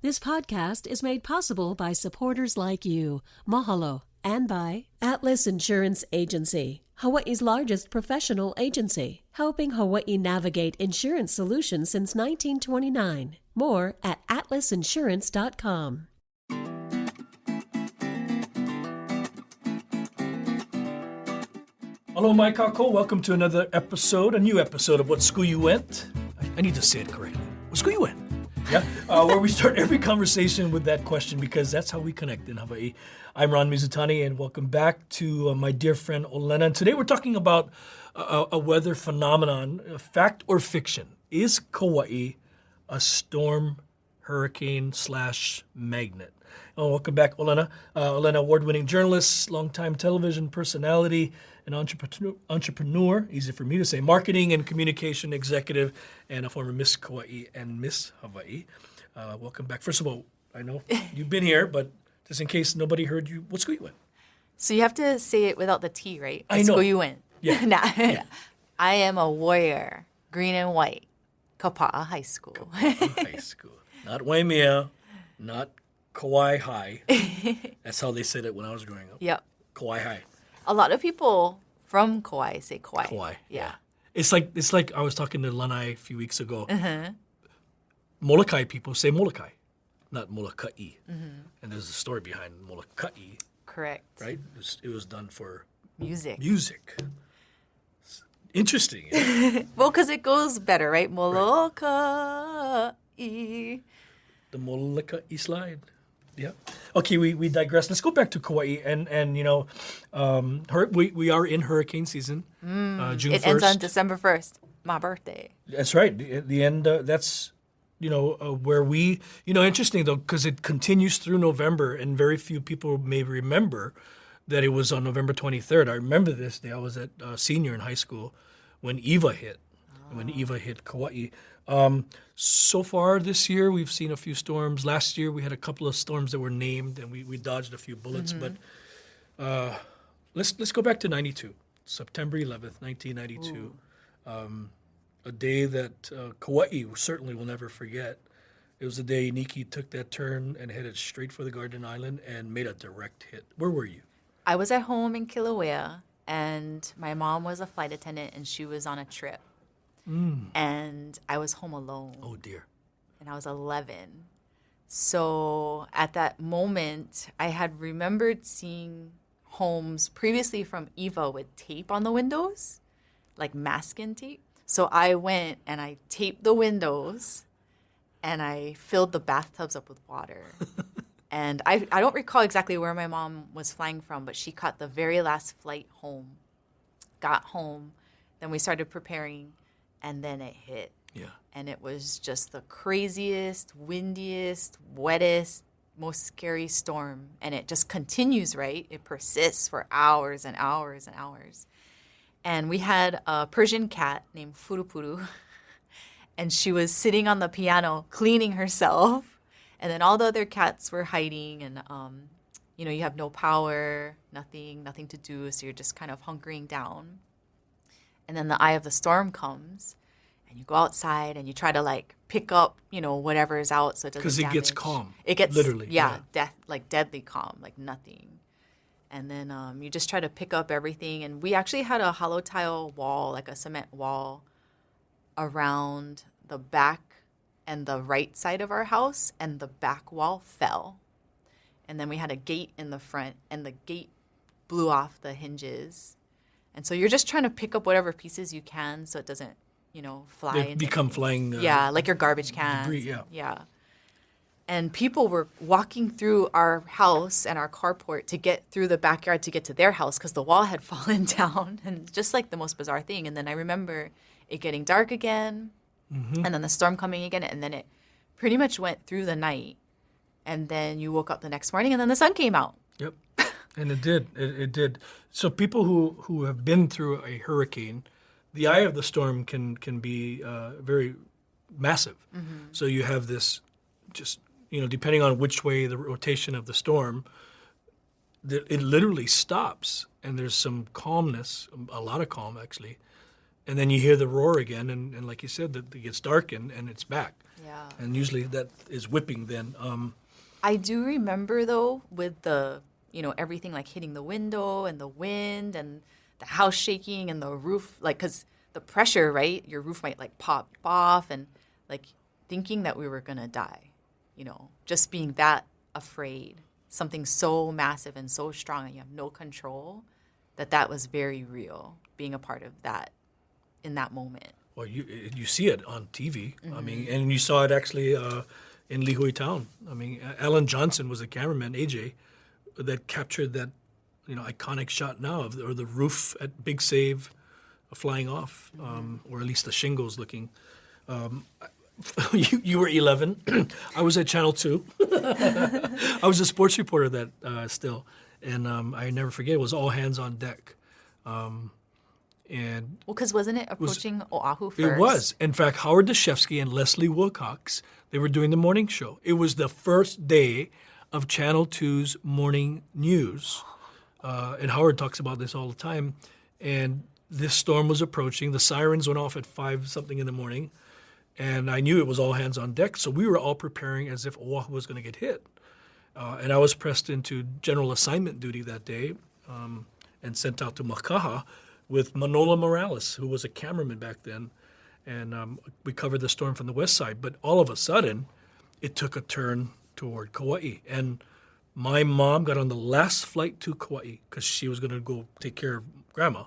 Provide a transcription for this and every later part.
This podcast is made possible by supporters like you. Mahalo. And by Atlas Insurance Agency, Hawaii's largest professional agency, helping Hawaii navigate insurance solutions since 1929. More at atlasinsurance.com. Hello, my kako. Welcome to another episode, a new episode of What School You Went. I need to say it correctly. What school you went? Yeah, where we start every conversation with that question because that's how we connect in Hawaii. I'm Ron Mizutani, and welcome back to my dear friend Olena. And today we're talking about a weather phenomenon, fact or fiction. Is Kauaʻi a storm, hurricane / magnet? Oh, welcome back, Olena. Olena, award-winning journalist, longtime television personality, an entrepreneur, easy for me to say, marketing and communication executive, and a former Miss Kauaʻi and Miss Hawaii. Welcome back. First of all, I know you've been here, but just in case nobody heard you, what school you went? So you have to say it without the T, right? I know. What school you went? Yeah. Yeah. I am a warrior, green and white, Kauaʻi High School. Kauaʻi High School. Not Waimea, not Kauai High. That's how they said it when I was growing up. Yep. Kauai High. A lot of people from Kauai say Kauai. Kauai. Yeah. It's like I was talking to Lanai a few weeks ago. Molokai people say Molokai, not Molokai. And there's a story behind Molokai, Correct. right? It was done for Music. Interesting. Well, because it goes better, right? Molokai. The Molokai slide. Yeah. Okay, we digress. Let's go back to Kauaʻi, and you know, we are in hurricane season. June 1st. It ends on December 1st, my birthday. That's right. The end. That's where we. Interesting though, because it continues through November, and very few people may remember that it was on November 23rd. I remember this day. I was at senior in high school when Eva hit. When Eva hit Kauaʻi. So far this year, we've seen a few storms. Last year, we had a couple of storms that were named, and we dodged a few bullets. But let's go back to 92, September 11th, 1992. A day that Kauaʻi certainly will never forget. It was the day ʻIniki took that turn and headed straight for the Garden Island and made a direct hit. Where were you? I was at home in Kilauea, and my mom was a flight attendant, and she was on a trip. And I was home alone. Oh, dear. And I was 11. So at that moment, I had remembered seeing homes previously from Eva with tape on the windows, like masking tape. So I went and I taped the windows and I filled the bathtubs up with water. And I don't recall exactly where my mom was flying from, but she caught the very last flight home, got home. Then we started preparing. And then it hit. Yeah. And it was just the craziest, windiest, wettest, most scary storm. And it just continues, right? It persists for hours and hours and hours. And we had a Persian cat named Furupuru. And she was sitting on the piano cleaning herself. And then all the other cats were hiding. And, you have no power, nothing to do. So you're just kind of hunkering down. And then the eye of the storm comes, and you go outside and you try to pick up, whatever is out so it doesn't damage. Because it gets calm. It gets literally, deathly calm, like nothing. And then you just try to pick up everything. And we actually had a hollow tile wall, like a cement wall, around the back and the right side of our house, and the back wall fell. And then we had a gate in the front, and the gate blew off the hinges. And so you're just trying to pick up whatever pieces you can so it doesn't, fly. They become flying. Like your garbage cans. Debris, Yeah. And people were walking through our house and our carport to get through the backyard to get to their house because the wall had fallen down. And just like the most bizarre thing. And then I remember it getting dark again, and then the storm coming again. And then it pretty much went through the night. And then you woke up the next morning and then the sun came out. Yep. And it did. It did. So people who have been through a hurricane, the eye of the storm can be very massive. So you have this just, depending on which way the rotation of the storm, it literally stops. And there's some calmness, a lot of calm actually, And then you hear the roar again, and like you said, that it gets dark and it's back. Yeah. And usually that is whipping then. I do remember though with the, everything like hitting the window and the wind and the house shaking and the roof, like, because the pressure, right? Your roof might like pop off and like thinking that we were going to die, just being that afraid, something so massive and so strong and you have no control, that was very real, being a part of that in that moment. Well, you see it on TV. I mean, and you saw it actually in Lihue Town. I mean, Alan Johnson was the cameraman, AJ, that captured that, iconic shot now of the roof at Big Save flying off, or at least the shingles looking. You were 11. I was at Channel 2. I was a sports reporter that still, and I never forget. It was all hands on deck. And because wasn't it approaching Oahu first? It was. In fact, Howard Deshevsky and Leslie Wilcox, they were doing the morning show. It was the first day of Channel 2's morning news. And Howard talks about this all the time. And this storm was approaching. The sirens went off at 5-something in the morning. And I knew it was all hands on deck. So we were all preparing as if Oahu was going to get hit. And I was pressed into general assignment duty that day and sent out to Makaha with Manola Morales, who was a cameraman back then. And we covered the storm from the west side. But all of a sudden, it took a turn toward Kauaʻi. And my mom got on the last flight to Kauaʻi because she was going to go take care of Grandma.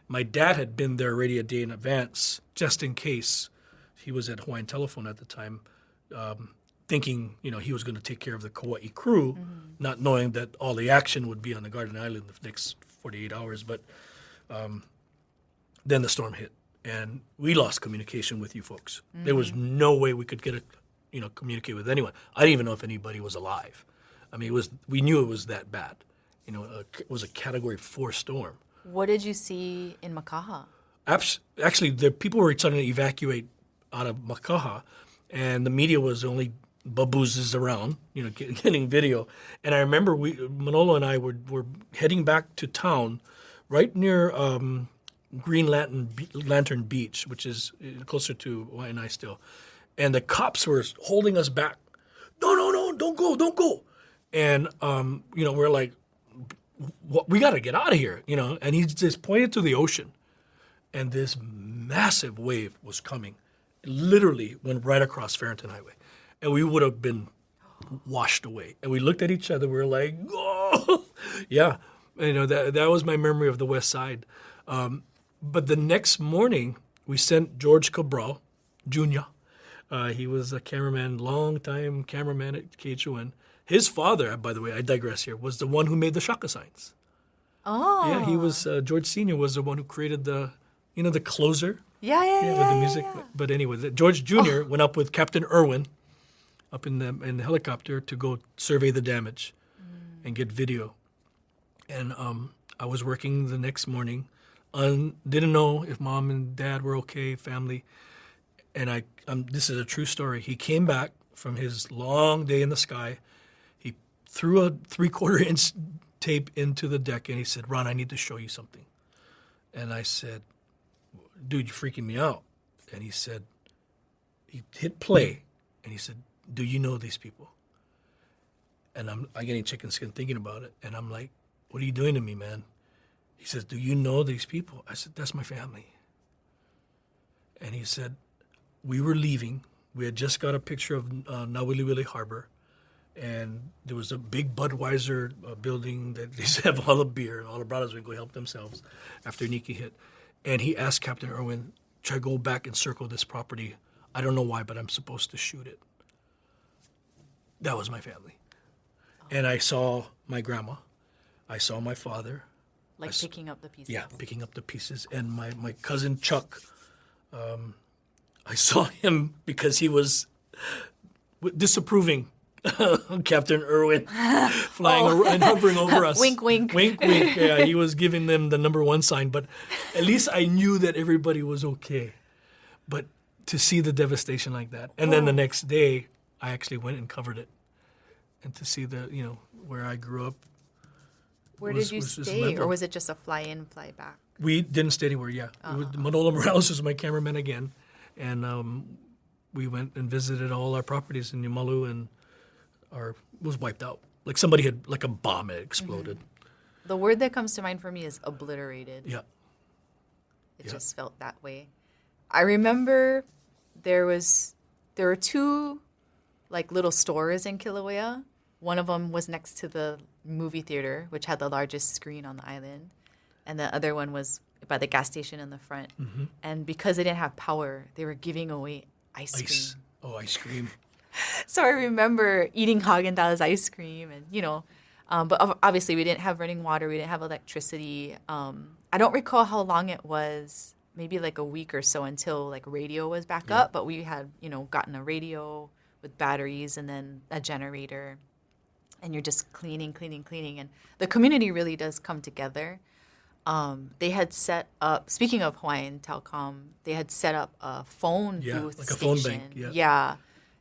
My dad had been there already a day in advance, just in case. He was at Hawaiian Telephone at the time, thinking, he was going to take care of the Kauaʻi crew, not knowing that all the action would be on the Garden Island the next 48 hours. But then the storm hit, and we lost communication with you folks. There was no way we could communicate with anyone. I didn't even know if anybody was alive. I mean, we knew it was that bad. It was a Category 4 storm. What did you see in Makaha? Actually, the people were starting to evacuate out of Makaha, and the media was only baboozes around, getting video. And I remember Manolo and I were heading back to town, right near Green Lantern Beach, which is closer to Waianae still. And the cops were holding us back. No, don't go. And, we're like, we got to get out of here, And he just pointed to the ocean. And this massive wave was coming. It literally went right across Farrington Highway. And we would have been washed away. And we looked at each other. We were like, oh, yeah. That was my memory of the West Side. But the next morning, we sent George Cabral, Jr. He was a cameraman, long-time cameraman at KHON. His father, by the way, I digress here, was the one who made the shaka signs. Oh. Yeah, he was, George Sr. was the one who created the closer. Yeah, with the music. Yeah. But anyway, George Jr. went up with Captain Irwin up in the helicopter to go survey the damage and get video. And I was working the next morning. Didn't know if mom and dad were okay, family. And this is a true story. He came back from his long day in the sky. He threw a 3/4 inch tape into the deck and he said, "Ron, I need to show you something." And I said, "Dude, you're freaking me out." And he said, he hit play and he said, "Do you know these people?" And I'm getting chicken skin thinking about it. And I'm like, "What are you doing to me, man?" He says, "Do you know these people?" I said, "That's my family." And he said, "We were leaving. We had just got a picture of Nawiliwili Harbor. And there was a big Budweiser building that they used to have all the beer. And all the brothers would go help themselves after ʻIniki hit. And he asked Captain Irwin, "Should I go back and circle this property? I don't know why, but I'm supposed to shoot it." That was my family. And I saw my grandma. I saw my father. Picking up the pieces. Yeah, picking up the pieces. And my cousin Chuck, I saw him because he was disapproving Captain Irwin flying and hovering over us. Wink, wink. Wink, wink. Yeah, he was giving them the number 1 sign. But at least I knew that everybody was okay. But to see the devastation like that. And then the next day, I actually went and covered it. And to see where I grew up, Where was- did you was just stay? level. Or was it just a fly in, fly back? We didn't stay anywhere. Yeah, Manola Morales was my cameraman again, and we went and visited all our properties in Yumalu, and was wiped out. Like somebody had, like a bomb had exploded. The word that comes to mind for me is obliterated. Yeah. It Yeah. just felt that way. I remember there were two like little stores in Kilauea. One of them was next to the movie theater, which had the largest screen on the island, and the other one was by the gas station in the front. And because they didn't have power, they were giving away ice cream. Ice. Oh, ice cream. So I remember eating Haagen-Dazs ice cream, and but obviously we didn't have running water, we didn't have electricity. I don't recall how long it was, maybe like a week or so until like radio was back up. But we had gotten a radio with batteries and then a generator, and you're just cleaning, and the community really does come together. They had set up, speaking of Hawaiian Telecom, they had set up a phone booth like a station. phone bank. Yeah.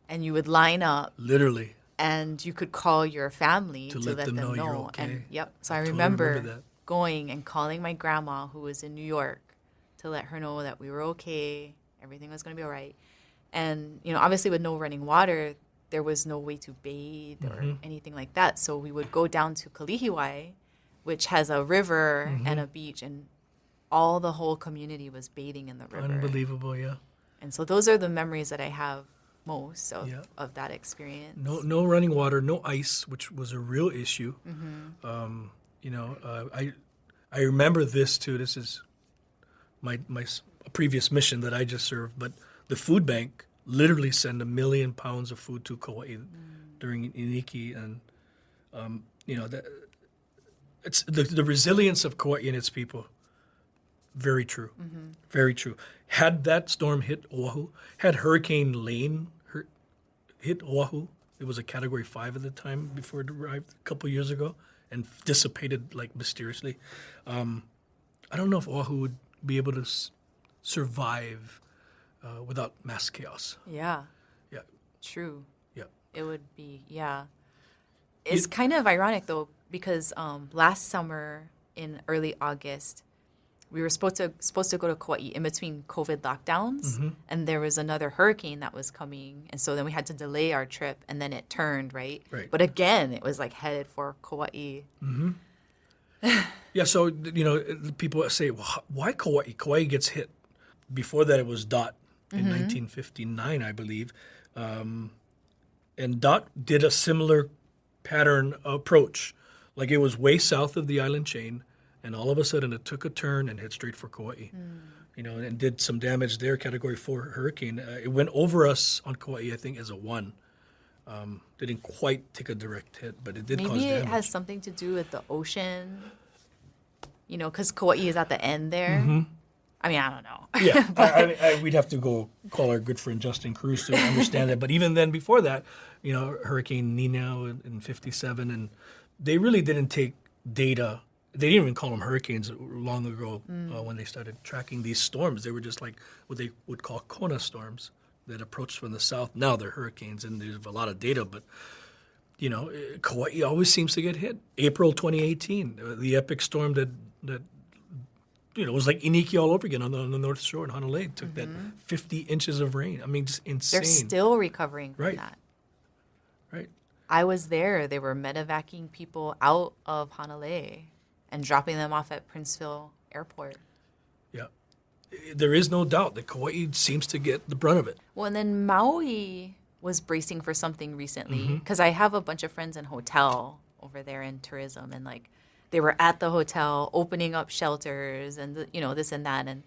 And you would line up Literally. and you could call your family to let them know. you're okay. And so I totally remember remember that. going and calling my grandma who was in New York to let her know that we were okay, everything was going to be all right. And obviously with no running water, there was no way to bathe or anything like that. So we would go down to Kalihiwai, which has a river and a beach, and all the whole community was bathing in the river. Unbelievable, yeah. And so those are the memories that I have most Yeah. of that experience. No running water, no ice, which was a real issue. I remember this too. This is my previous mission that I just served, but the food bank literally sent 1 million pounds of food to Kauaʻi during ʻIniki, and it's the resilience of Kauaʻi and its people. Very true, very true. Had that storm hit Oahu, had Hurricane Lane hit Oahu, it was a Category 5 at the time before it arrived a couple years ago and dissipated like mysteriously. I don't know if Oahu would be able to survive without mass chaos. Yeah, Yeah, true. yeah. It would be, yeah. It's kind of ironic, though, because last summer in early August, we were supposed to go to Kauaʻi in between COVID lockdowns, and there was another hurricane that was coming, and so then we had to delay our trip, and then it turned, right? Right. But again, it was like headed for Kauaʻi. Yeah, so, people say, well, why Kauaʻi? Kauaʻi gets hit. Before that, it was DOT in 1959, I believe. And DOT did a similar pattern approach. Like it was way south of the island chain, and all of a sudden it took a turn and hit straight for Kauaʻi. And did some damage there, Category 4 hurricane. It went over us on Kauaʻi, I think, as a 1. Didn't quite take a direct hit, but it did cause Maybe damage. it has something to do with the ocean, because Kauaʻi is at the end there. I mean, I don't know. Yeah, we'd have to go call our good friend Justin Cruz to understand that. But even then, before that, Hurricane Nina in 57, and they really didn't take data. They didn't even call them hurricanes long ago when they started tracking these storms. They were just like what they would call Kona storms that approached from the south. Now they're hurricanes, and there's a lot of data, but Kauaʻi always seems to get hit. April 2018, the epic storm that it was like ʻIniki all over again on the North Shore in Honolulu. It took that 50 inches of rain. I mean, just insane. They're still recovering from Right. that. Right. I was there. They were medevacing people out of Honolulu and dropping them off at Princeville Airport. Yeah. There is no doubt that Kauaʻi seems to get the brunt of it. Well, and then Maui was bracing for something recently because I have a bunch of friends in hotel over there in tourism, and they were at the hotel opening up shelters and this and that, and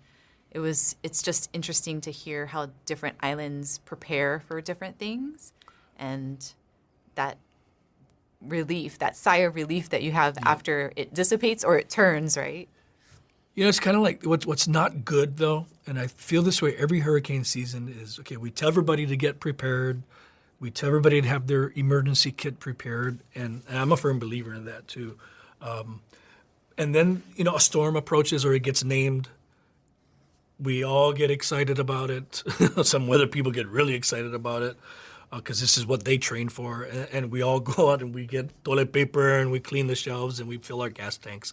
it's just interesting to hear how different islands prepare for different things, and that relief, that sigh of relief that you have after it dissipates or it turns, right? It's kind of like what's not good, though, and I feel this way every hurricane season is, okay, we tell everybody to get prepared. We tell everybody to have their emergency kit prepared, and I'm a firm believer in that, too. And then, a storm approaches or it gets named. We all get excited about it. Some weather people get really excited about it. because this is what they train for. And we all go out and we get toilet paper and we clean the shelves and we fill our gas tanks.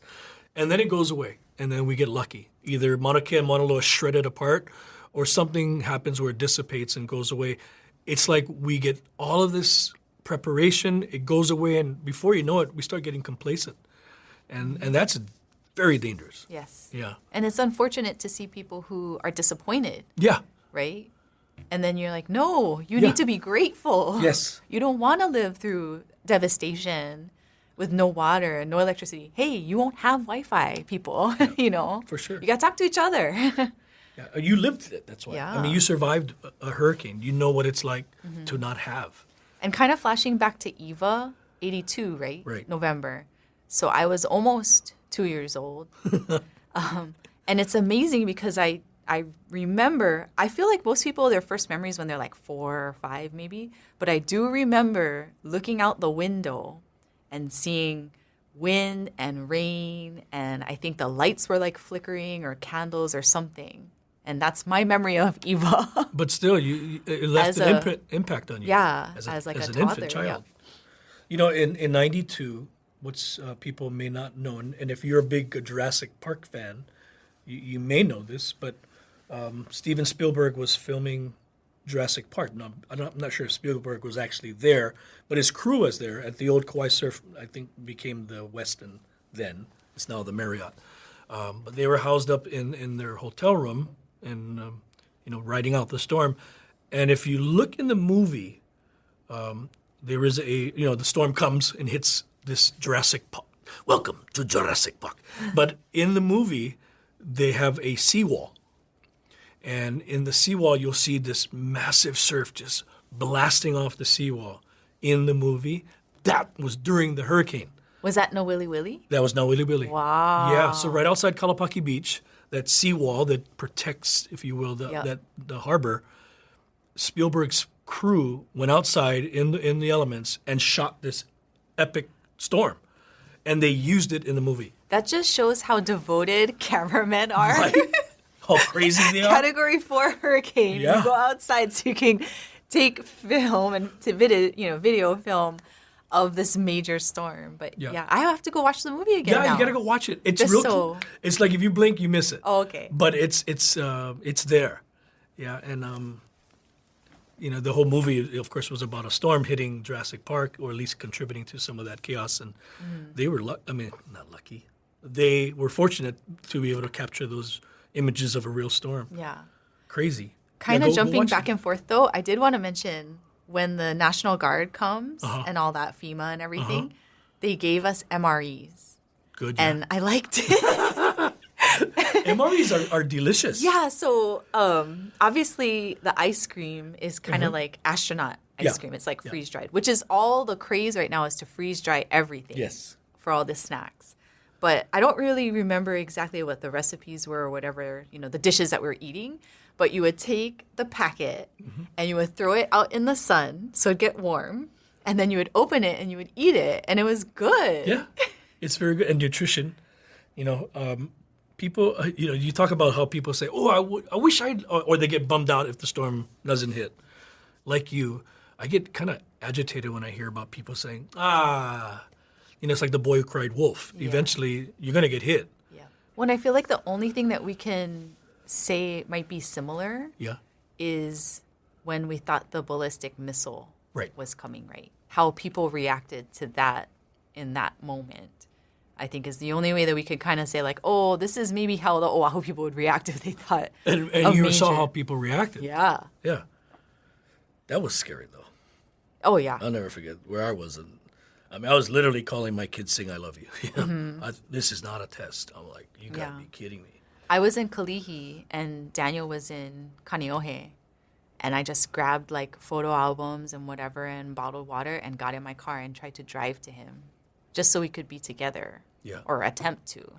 And then it goes away. And then we get lucky. Either Mauna Kea and Mauna Loa is shredded apart or something happens where it dissipates and goes away. It's like we get all of this preparation, it goes away, and before you know it, we start getting complacent. And that's very dangerous. Yes. Yeah. And it's unfortunate to see people who are disappointed. Yeah. Right? And then you're like, no, you Yeah. need to be grateful. Yes. You don't want to live through devastation with no water and no electricity. Hey, you won't have Wi-Fi, people, you know? For sure. You got to talk to each other. Yeah. You lived it, that's why. Yeah. I mean, you survived a hurricane. You know what it's like to not have. And kind of flashing back to Eva, 82, right? Right. November. So I was almost 2 years old. And it's amazing because I remember, I feel like most people, their first memories when they're like 4 or 5 maybe, but I do remember looking out the window and seeing wind and rain, and I think the lights were like flickering or candles or something. And that's my memory of Eva. But still, it left As an impact on you. Yeah, as like a an toddler, infant child. yeah. You know, in 92, what's people may not know, and if you're a big Jurassic Park fan, you may know this, but Steven Spielberg was filming Jurassic Park. Now, I'm not sure if Spielberg was actually there, but his crew was there at the old Kauaʻi Surf, I think became the Westin then. It's now the Marriott. But they were housed up in their hotel room and, riding out the storm. And if you look in the movie, there is the storm comes and hits this Jurassic Park. Welcome to Jurassic Park. But in the movie, they have a seawall. And in the seawall, you'll see this massive surf just blasting off the seawall in the movie. That was during the hurricane. Was that No Willy Willy? That was now Willy Willy. Wow. Yeah, so right outside Kalapaki Beach, that seawall that protects, if you will, the harbor, Spielberg's crew went outside in the elements and shot this epic storm. And they used it in the movie. That just shows how devoted cameramen are. Right? How crazy they are. Category 4 hurricane. Yeah. You go outside so you can take film and to video film of this major storm. But Yeah. I have to go watch the movie again. Yeah, now. you gotta go watch it. It's Just real. so- It's like if you blink, you miss it. Oh, okay. But it's there. Yeah, and the whole movie, of course, was about a storm hitting Jurassic Park, or at least contributing to some of that chaos. And they were, not lucky. They were fortunate to be able to capture those images of a real storm. Yeah. Crazy. Kind Yeah, of go jumping watch back it. and forth, though, I did want to mention when the National Guard comes Uh-huh. and all that FEMA and everything, they gave us MREs. Good. Yeah. And I liked it. MREs are delicious. Yeah, so obviously the ice cream is kind of like astronaut ice Yeah. cream. It's like freeze dried, which is all the craze right now is to freeze dry everything. Yes. For all the snacks. But I don't really remember exactly what the recipes were or whatever, the dishes that we were eating. But you would take the packet and you would throw it out in the sun so it'd get warm. And then you would open it and you would eat it. And it was good. Yeah, it's very good. And nutrition, people, you talk about how people say, oh, I wish or they get bummed out if the storm doesn't hit. Like you, I get kind of agitated when I hear about people saying, it's like the boy who cried wolf. Yeah. Eventually, you're going to get hit. Yeah. When I feel like the only thing that we can say might be similar Yeah. is when we thought the ballistic missile Right. was coming, right? How people reacted to that in that moment, I think is the only way that we could kind of say like, oh, this is maybe how the Oahu people would react if they thought And a you saw major- how people reacted. Yeah. Yeah. That was scary, though. Oh, yeah. I'll never forget where I was. I was literally calling my kids saying, I love you. This is not a test. I'm like, you got to Yeah. be kidding me. I was in Kalihi and Daniel was in Kaneohe. And I just grabbed like photo albums and whatever and bottled water and got in my car and tried to drive to him just so we could be together. Yeah. Or attempt to.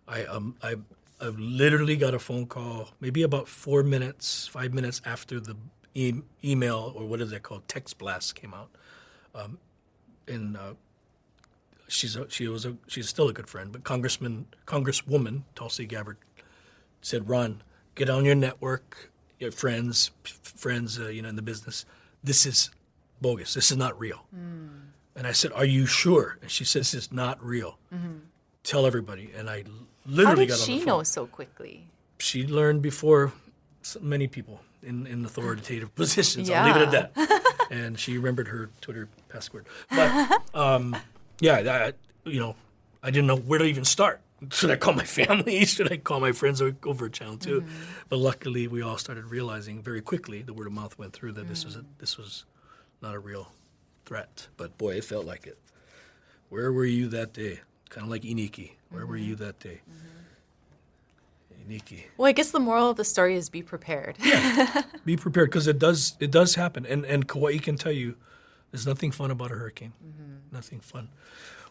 I literally got a phone call maybe about 5 minutes after the email, or what is that called, text blast came out. And she's still a good friend, but Congresswoman Tulsi Gabbard said, Ron, get on your network, your friends, in the business. this is bogus. This is not real. And I said, are you sure? And she said, this is not real. Tell everybody. And I literally got on the phone. How did she know so quickly? She learned before many people in authoritative positions. I'll leave it at that. And she remembered her Twitter password. But I didn't know where to even start. Should I call my family? Should I call my friends over at Channel 2? But luckily, we all started realizing very quickly, the word of mouth went through, that this was not a real threat. But boy, it felt like it. Where were you that day? Kind of like ʻIniki. Where were you that day? ʻIniki. Well, I guess the moral of the story is be prepared. Yeah, be prepared, because it does happen. And Kauaʻi can tell you, there's nothing fun about a hurricane. Nothing fun.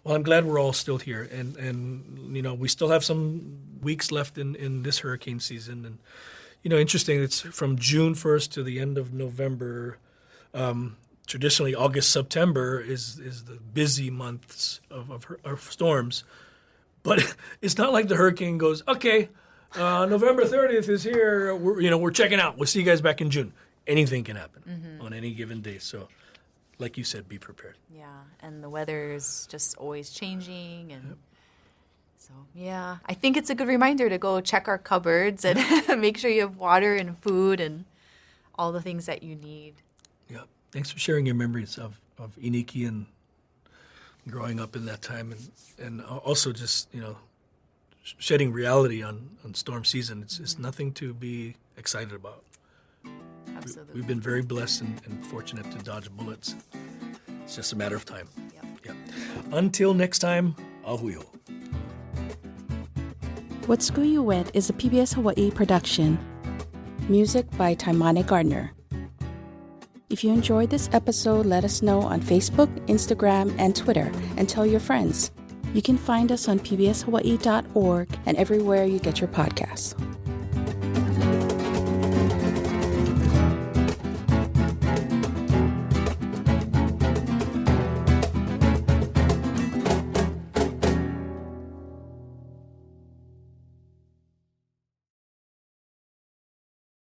Well, I'm glad we're all still here, and we still have some weeks left in this hurricane season. And interesting, it's from June 1st to the end of November. Traditionally, August, September is the busy months of storms, but it's not like the hurricane goes, okay, November 30th is here. We're checking out. We'll see you guys back in June. Anything can happen on any given day. So, like you said, be prepared. Yeah, and the weather is just always changing, and so I think it's a good reminder to go check our cupboards and make sure you have water and food and all the things that you need. Yeah, thanks for sharing your memories of ʻIniki and growing up in that time, and also just shedding reality on storm season. It's nothing to be excited about. Absolutely. We've been very blessed and fortunate to dodge bullets. It's just a matter of time. Yep. Until next time, ahuio. What School You Went is a PBS Hawaii production. Music by Taimane Gardner. If you enjoyed this episode, let us know on Facebook, Instagram, and Twitter, and tell your friends. You can find us on pbshawaii.org and everywhere you get your podcasts.